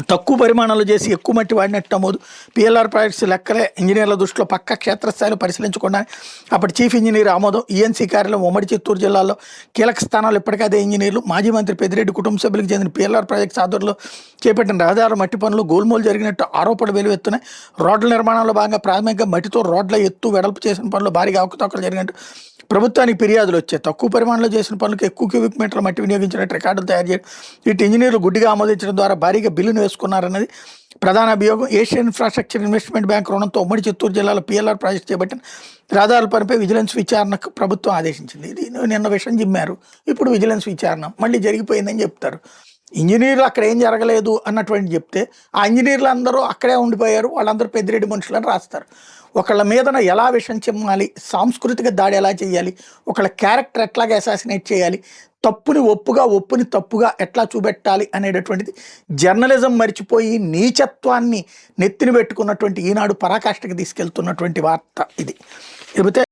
తక్కువ పరిమాణాలు చేసి ఎక్కువ మట్టి వాడినట్టు నమోదు. పిఎల్ఆర్ ప్రాజెక్ట్స్ లెక్కలే ఇంజనీర్ల దృష్టిలో పక్క క్షేత్రస్థాయిలో పరిశీలించకుండా అప్పటి చీఫ్ ఇంజనీర్ ఆమోదం. ఈఎన్సీ కార్యాలయం ఉమ్మడి చిత్తూరు జిల్లాలో కీలక స్థానాలు ఇప్పటికే అదే ఇంజనీర్లు. మాజీ మంత్రి పెద్దిరెడ్డి కుటుంబ సభ్యులకు చెందిన పిఎల్ఆర్ ప్రాజెక్ట్స్ ఆధ్వర్యంలో చేపట్టిన రహదారుల మట్టి పనులు గోల్మోలు జరిగినట్టు ఆరోపణలు వెలువెత్తున్నాయి. రోడ్ల నిర్మాణంలో భాగంగా ప్రాథమికంగా మట్టితో రోడ్ల ఎత్తు వెడల్పు చేసిన పనులు భారీగా అవకతవకలు జరిగినట్టు ప్రభుత్వానికి ఫిర్యాదులు వచ్చాయి. తక్కువ పరిమాణంలో చేసిన పనులకు ఎక్కువ క్యూబిక్ మీటర్ల మట్టి వినియోగించినట్టు రికార్డులు తయారు చేయడం, ఇటు ఇంజనీర్లు గుడ్డిగా ఆమోదించడం ద్వారా భారీగా బిల్లును వేసుకున్నారన్నది ప్రధాన అభియోగం. ఏషియన్ ఇన్ఫ్రాస్ట్రక్చర్ ఇన్వెస్ట్మెంట్ బ్యాంక్ రుణంతో ఉమ్మడి చిత్తూరు జిల్లాలో పిఎల్ఆర్ ప్రాజెక్టు చేపట్టిన రహదారుల పనిపై విజిలెన్స్ విచారణకు ప్రభుత్వం ఆదేశించింది. ఇది నిన్న విషయం జిమ్మారు, ఇప్పుడు విజిలెన్స్ విచారణ మళ్ళీ జరిగిపోయిందని చెప్తారు. ఇంజనీర్లు అక్కడ ఏం జరగలేదు అన్నటువంటి చెప్తే ఆ ఇంజనీర్లు అందరూ అక్కడే ఉండిపోయారు, వాళ్ళందరూ పెద్దిరెడ్డి మనుషులని రాస్తారు. ఒకళ్ళ మీదన ఎలా విషం చిమ్మాలి, సాంస్కృతిక దాడి ఎలా చేయాలి, ఒకళ్ళ క్యారెక్టర్ ఎట్లాగా అసాసినేట్ చేయాలి, తప్పుని ఒప్పుగా ఒప్పుని తప్పుగా ఎట్లా చూపెట్టాలి అనేటటువంటిది జర్నలిజం మర్చిపోయి నీచత్వాన్ని నెత్తిన పెట్టుకున్నటువంటి ఈనాడు పరాకాష్ఠకి తీసుకెళ్తున్నటువంటి వార్త ఇది. లేకపోతే